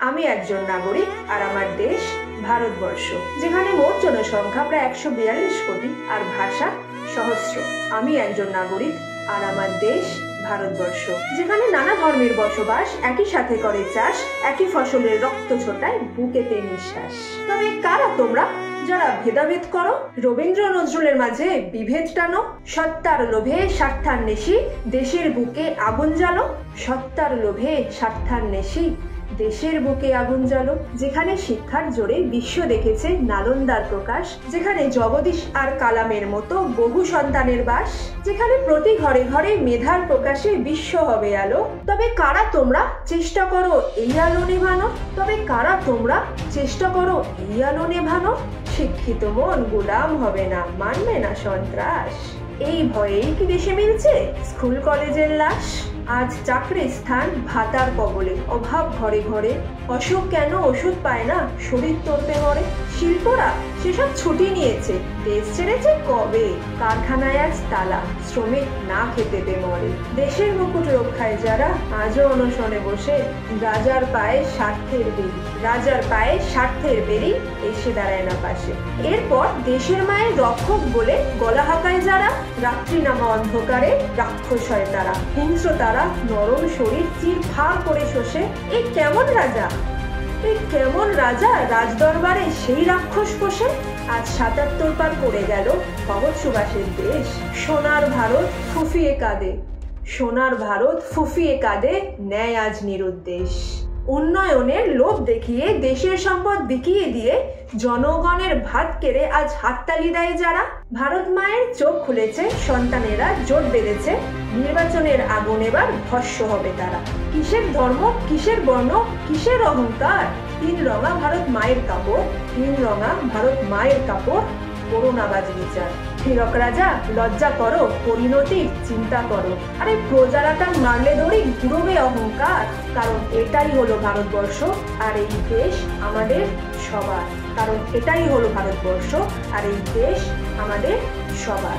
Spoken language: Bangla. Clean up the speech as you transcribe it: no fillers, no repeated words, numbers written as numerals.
আমি একজন নাগরিক আর আমার দেশ ভারতবর্ষ, যেখানে মোট জনসংখ্যা প্রায় 142 কোটি আর ভাষা সহস্র। আমি একজন নাগরিক আর আমার দেশ ভারতবর্ষ, যেখানে নানা ধর্মের বসবাস, একই সাথে করে চাষ, একই ফসলের রক্ত ছোটায় বুকেতে নিঃশ্বাস। তবে কারা তোমরা যারা ভেদাভেদ করো? রবীন্দ্র নজরুলের মাঝে বিভেদ টানো, সত্তার লোভে স্বার্থান্বেষী দেশের বুকে আগুন জ্বালো, সত্তার লোভে স্বার্থান্বেষী দেশের বুকে আগুন জ্বালো। যেখানে শিক্ষার জোরে বিশ্ব দেখেছে নালন্দার প্রকাশ, যেখানে জগদীশ আর কালামের মতো বহু সন্তানের বাস, যেখানে প্রতি ঘরে ঘরে মেধার প্রকাশে বিশ্ব হবে আলো। তবে কারা তোমরা চেষ্টা করো এই আলো নেভানো? তবে কারা তোমরা চেষ্টা করো এই আলো নেভানো? শিক্ষিত মন গোলাম হবে না, মানবে না সন্ত্রাস। এই ভয়েই কি দেশে মিলছে স্কুল কলেজের লাশ? আজ চাকরির স্থান ভাতার কবলে, অভাব ঘরে ঘরে, অসুখ কেন ওষুধ পায় না, শরীর তরতে মরে। শিল্পরা সেসব ছুটি নিয়েছে, দেশ ছেড়েছে কবে, কারখানায় আজ তালা, শ্রমিক না খেতে পে মরে। দেশের মুকুট রক্ষায় যারা আজও অনশনে বসে, রাজার পায়ে স্বার্থের বেরি, রাজার পায়ে স্বার্থের বেরি এসে দাঁড়ায় না পাশে। এরপর দেশের মায়ের রক্ষক বলে গলা হাঁকায় যারা, রাত্রি নামা অন্ধকারে রাক্ষস হয় তারা। হিংস্র তারা নরম শরীর চির ফাঁক করে শোষে। এই কেমন রাজা, এই কেমন রাজা রাজদরবারে সেই রাক্ষস পোষে? আজ ৭৭ পার পড়ে গেল ভগৎ সুভাষের দেশ। সোনার ভারত ফুফিয়ে কাঁদে, সোনার ভারত ফুফিয়ে কাঁদে, ন্যায় আজ নিরুদ্দেশ। উন্নয়নের লোভ দেখিয়ে দেশের সম্পদ বিকিয়ে দিয়ে জনগণের ভাত কেড়ে আজ হাততালি দেয় যারা। ভারত মায়ের চোখ খুলেছে, সন্তানেরা জোট বেঁধেছে, নির্বাচনের আগুন এবার ভস্ম হবে তারা। কিসের ধর্ম, কিসের বর্ণ, কিসের অহংকার? তিন রঙা ভারত মায়ের কাপড়, তিন রঙা ভারত মায়ের কাপড়, করোনাবাজ বিচার। হীরক রাজা লজ্জা করো, পরিণতির চিন্তা করো। আরে প্রজারা তার মারলে দড়ি ঘুরবে অহংকার, কারণ এটাই হলো ভারতবর্ষ আর এই দেশ আমাদের সবার। কারণ এটাই হলো ভারতবর্ষ আর এই দেশ আমাদের সবার।